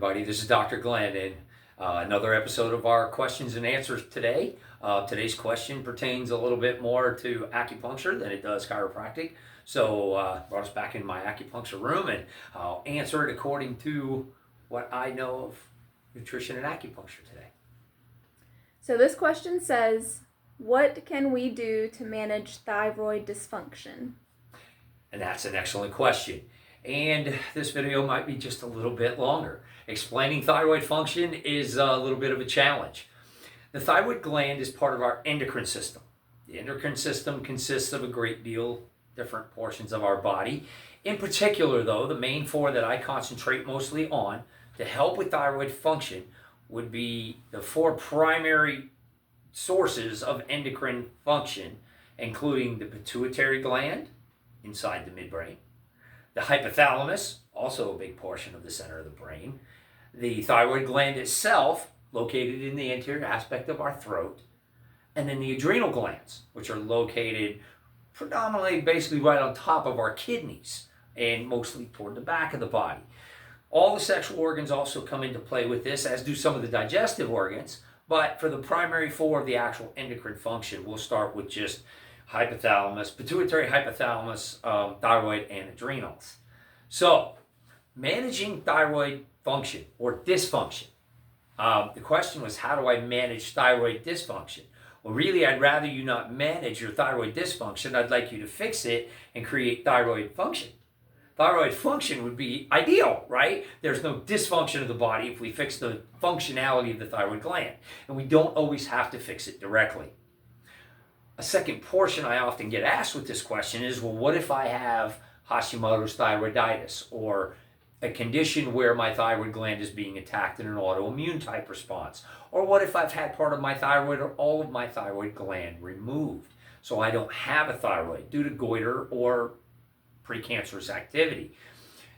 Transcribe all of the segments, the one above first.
everybody. This is Dr. Glenn, and another episode of our questions and answers today. Today's question pertains a little bit more to acupuncture than it does chiropractic. So brought us back in my acupuncture room, and I'll answer it according to what I know of nutrition and acupuncture today. So this question says, what can we do to manage thyroid dysfunction? And that's an excellent question. And this video might be just a little bit longer. Explaining thyroid function is a little bit of a challenge. The thyroid gland is part of our endocrine system. The endocrine system consists of a great deal different portions of our body. In particular, though, the main four that I concentrate mostly on to help with thyroid function would be the four primary sources of endocrine function, including the pituitary gland inside the midbrain, the hypothalamus, also a big portion of the center of the brain, the thyroid gland itself, located in the anterior aspect of our throat, and then the adrenal glands, which are located predominantly basically right on top of our kidneys and mostly toward the back of the body. All the sexual organs also come into play with this, as do some of the digestive organs, but for the primary four of the actual endocrine function, we'll start with just hypothalamus, pituitary, hypothalamus, thyroid, and adrenals. So, managing thyroid function or dysfunction. The question was, how do I manage thyroid dysfunction? Well, really, I'd rather you not manage your thyroid dysfunction. I'd like you to fix it and create thyroid function. Thyroid function would be ideal, right? There's no dysfunction of the body if we fix the functionality of the thyroid gland. And we don't always have to fix it directly. A second portion I often get asked with this question is, well, what if I have Hashimoto's thyroiditis, or a condition where my thyroid gland is being attacked in an autoimmune type response? Or what if I've had part of my thyroid or all of my thyroid gland removed, so I don't have a thyroid due to goiter or precancerous activity?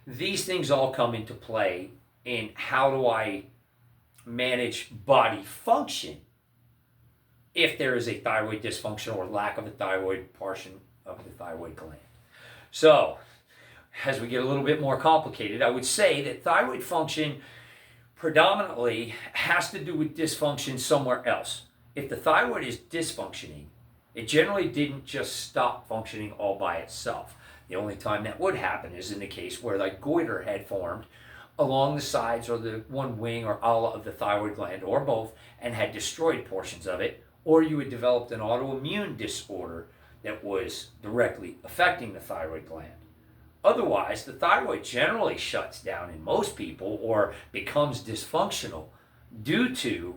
These things all come into play in how do I manage body function if there is a thyroid dysfunction or lack of a thyroid portion of the thyroid gland. So, as we get a little bit more complicated, I would say that thyroid function predominantly has to do with dysfunction somewhere else. If the thyroid is dysfunctioning, it generally didn't just stop functioning all by itself. The only time that would happen is in the case where like goiter had formed along the sides or the one wing or ala of the thyroid gland, or both, and had destroyed portions of it, or you had developed an autoimmune disorder that was directly affecting the thyroid gland. Otherwise, the thyroid generally shuts down in most people or becomes dysfunctional due to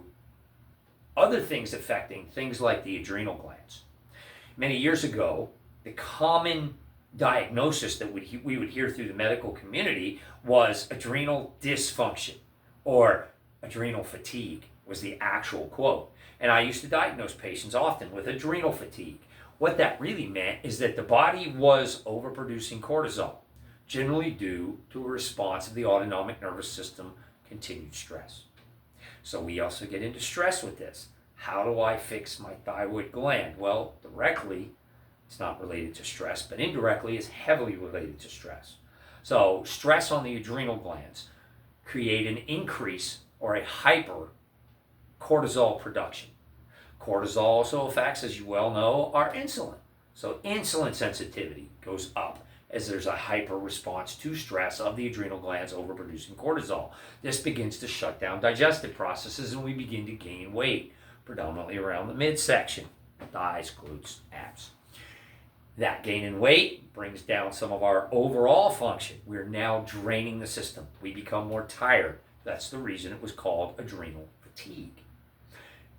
other things affecting things like the adrenal glands. Many years ago, the common diagnosis that we would hear through the medical community was adrenal dysfunction, or adrenal fatigue was the actual quote. And I used to diagnose patients often with adrenal fatigue. What that really meant is that the body was overproducing cortisol, generally due to a response of the autonomic nervous system, continued stress. So we also get into stress with this. How do I fix my thyroid gland? Well, directly, it's not related to stress, but indirectly is heavily related to stress. So stress on the adrenal glands create an increase or a hyper cortisol production. Cortisol also affects, as you well know, our insulin. So insulin sensitivity goes up as there's a hyper response to stress of the adrenal glands overproducing cortisol. This begins to shut down digestive processes, and we begin to gain weight, predominantly around the midsection, thighs, glutes, abs. That gain in weight brings down some of our overall function. We're now draining the system. We become more tired. That's the reason it was called adrenal fatigue.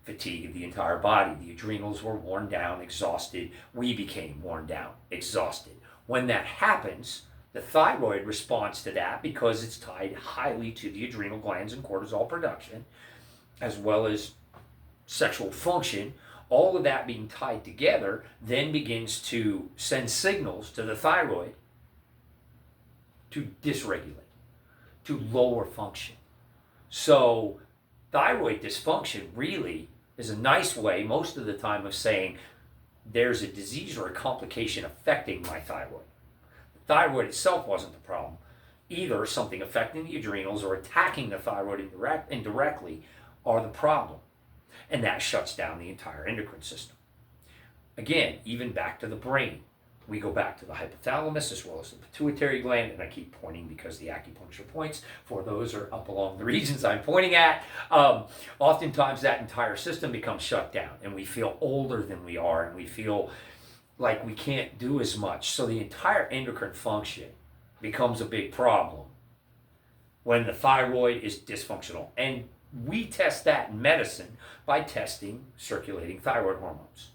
Fatigue of the entire body. The adrenals were worn down, exhausted. We became worn down, exhausted. When that happens, the thyroid responds to that because it's tied highly to the adrenal glands and cortisol production, as well as sexual function. All of that being tied together then begins to send signals to the thyroid to dysregulate, to lower function. So thyroid dysfunction really is a nice way most of the time of saying there's a disease or a complication affecting my thyroid. The thyroid itself wasn't the problem. Either something affecting the adrenals or attacking the thyroid indirectly are the problem. And that shuts down the entire endocrine system. Again, even back to the brain. We go back to the hypothalamus as well as the pituitary gland, and I keep pointing because the acupuncture points for those are up along the regions I'm pointing at. Oftentimes that entire system becomes shut down, and we feel older than we are, and we feel like we can't do as much. So the entire endocrine function becomes a big problem when the thyroid is dysfunctional. And we test that in medicine by testing circulating thyroid hormones.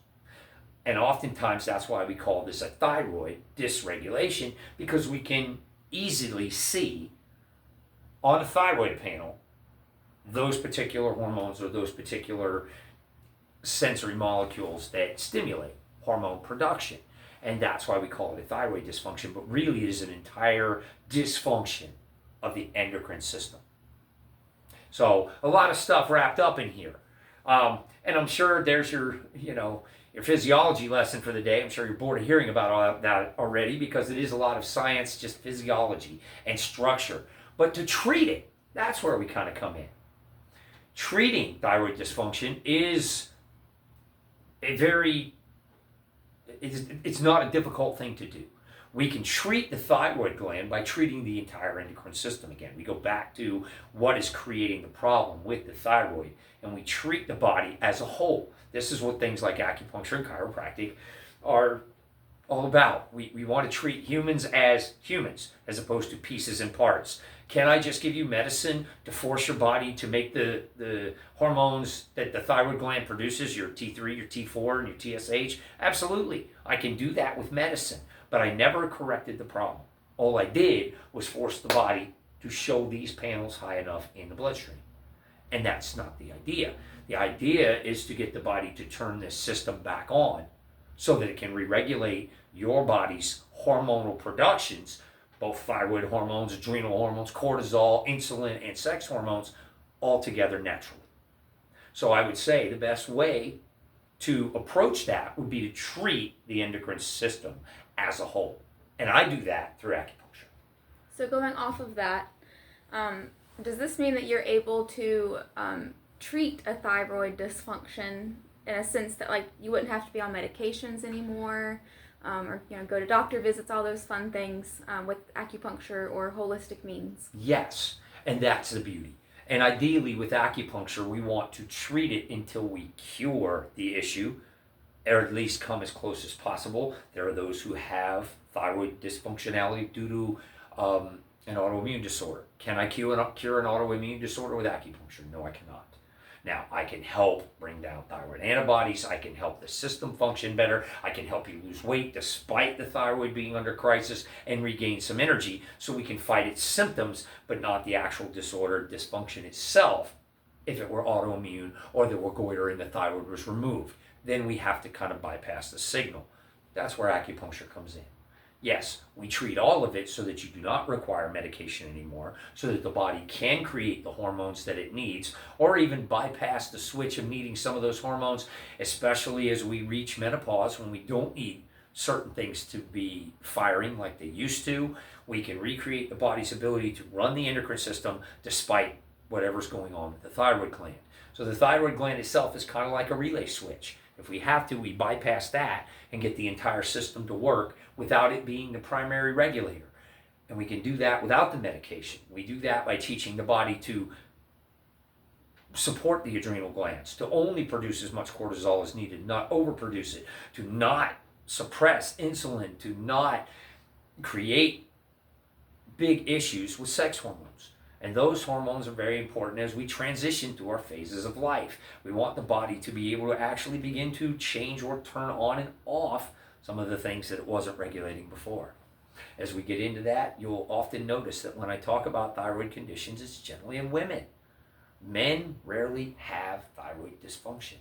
And oftentimes that's why we call this a thyroid dysregulation, because we can easily see on a thyroid panel those particular hormones or those particular sensory molecules that stimulate hormone production. And that's why we call it a thyroid dysfunction, but really it is an entire dysfunction of the endocrine system. So a lot of stuff wrapped up in here. And I'm sure there's your physiology lesson for the day. I'm sure you're bored of hearing about all that already, because it is a lot of science, just physiology and structure. But to treat it, that's where we kind of come in. Treating thyroid dysfunction is it's not a difficult thing to do. We can treat the thyroid gland by treating the entire endocrine system again. We go back to what is creating the problem with the thyroid, and we treat the body as a whole. This is what things like acupuncture and chiropractic are all about. We want to treat humans as opposed to pieces and parts. Can I just give you medicine to force your body to make the hormones that the thyroid gland produces, your T3, your T4, and your TSH? Absolutely. I can do that with medicine, but I never corrected the problem. All I did was force the body to show these panels high enough in the bloodstream. And that's not the idea. The idea is to get the body to turn this system back on so that it can re-regulate your body's hormonal productions, both thyroid hormones, adrenal hormones, cortisol, insulin, and sex hormones, all together naturally. So I would say the best way to approach that would be to treat the endocrine system as a whole. And I do that through acupuncture. So going off of that, does this mean that you're able to treat a thyroid dysfunction in a sense that, like, you wouldn't have to be on medications anymore, or go to doctor visits, all those fun things with acupuncture or holistic means? Yes, and that's the beauty. And ideally with acupuncture, we want to treat it until we cure the issue, or at least come as close as possible. There are those who have thyroid dysfunctionality due to an autoimmune disorder. Can I cure an autoimmune disorder with acupuncture? No, I cannot. Now, I can help bring down thyroid antibodies. I can help the system function better. I can help you lose weight despite the thyroid being under crisis and regain some energy so we can fight its symptoms, but not the actual disorder, dysfunction itself. If it were autoimmune or there were goiter and the thyroid was removed, then we have to kind of bypass the signal. That's where acupuncture comes in. Yes, we treat all of it so that you do not require medication anymore, so that the body can create the hormones that it needs, or even bypass the switch of needing some of those hormones, especially as we reach menopause, when we don't need certain things to be firing like they used to. We can recreate the body's ability to run the endocrine system despite whatever's going on with the thyroid gland. So the thyroid gland itself is kind of like a relay switch. If we have to, we bypass that and get the entire system to work without it being the primary regulator. And we can do that without the medication. We do that by teaching the body to support the adrenal glands, to only produce as much cortisol as needed, not overproduce it, to not suppress insulin, to not create big issues with sex hormones. And those hormones are very important as we transition through our phases of life. We want the body to be able to actually begin to change or turn on and off some of the things that it wasn't regulating before. As we get into that, you'll often notice that when I talk about thyroid conditions, it's generally in women. Men rarely have thyroid dysfunction.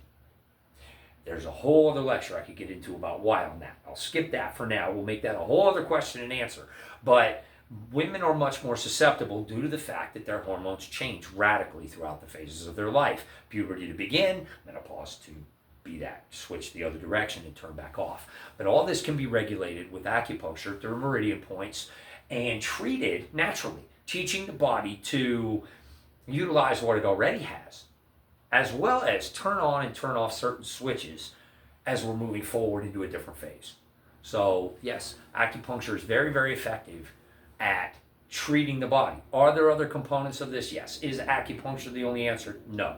There's a whole other lecture I could get into about why on that. I'll skip that for now. We'll make that a whole other question and answer. But women are much more susceptible due to the fact that their hormones change radically throughout the phases of their life. Puberty to begin, menopause to be that switch the other direction and turn back off. But all this can be regulated with acupuncture through meridian points and treated naturally, teaching the body to utilize what it already has, as well as turn on and turn off certain switches as we're moving forward into a different phase. So yes, acupuncture is very, very effective at treating the body. Are there other components of this? Yes. Is acupuncture the only answer? No.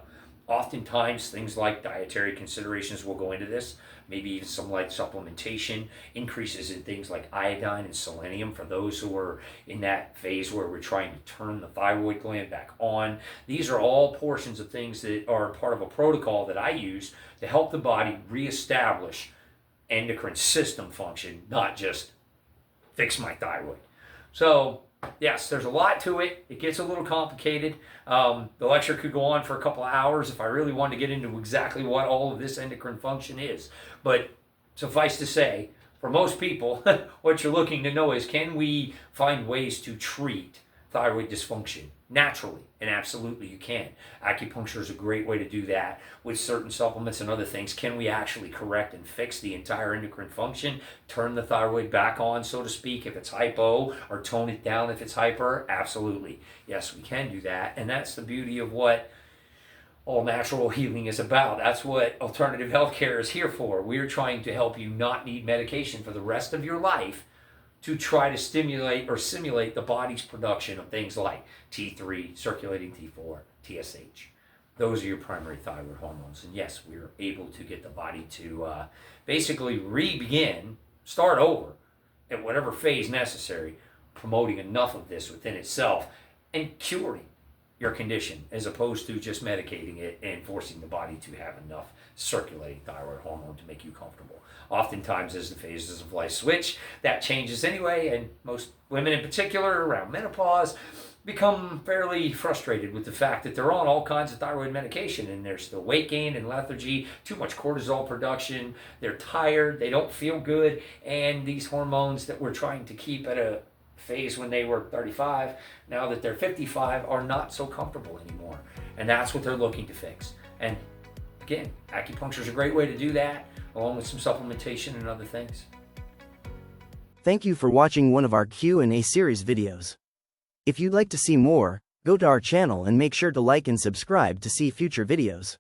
Oftentimes, things like dietary considerations will go into this, maybe even some light supplementation, increases in things like iodine and selenium for those who are in that phase where we're trying to turn the thyroid gland back on. These are all portions of things that are part of a protocol that I use to help the body reestablish endocrine system function, not just fix my thyroid. So yes, there's a lot to it. It gets a little complicated. The lecture could go on for a couple of hours if I really wanted to get into exactly what all of this endocrine function is. But suffice to say, for most people, what you're looking to know is, can we find ways to treat thyroid dysfunction naturally? And absolutely you can. Acupuncture is a great way to do that with certain supplements and other things. Can we actually correct and fix the entire endocrine function, turn the thyroid back on, so to speak, if it's hypo, or tone it down if it's hyper? Absolutely. Yes, we can do that. And that's the beauty of what all natural healing is about. That's what alternative healthcare is here for. We're trying to help you not need medication for the rest of your life to try to stimulate or simulate the body's production of things like T3, circulating T4, TSH. Those are your primary thyroid hormones. And yes, we're able to get the body to basically re-begin, start over at whatever phase necessary, promoting enough of this within itself and curing your condition, as opposed to just medicating it and forcing the body to have enough circulating thyroid hormone to make you comfortable. Oftentimes, as the phases of life switch, that changes anyway, and most women in particular around menopause become fairly frustrated with the fact that they're on all kinds of thyroid medication and there's still weight gain and lethargy, too much cortisol production, they're tired, they don't feel good, and these hormones that we're trying to keep at a phase when they were 35, now that they're 55, are not so comfortable anymore. And that's what they're looking to fix. And again, acupuncture is a great way to do that, along with some supplementation and other things. Thank you for watching one of our Q&A series videos. If you'd like to see more, go to our channel and make sure to like and subscribe to see future videos.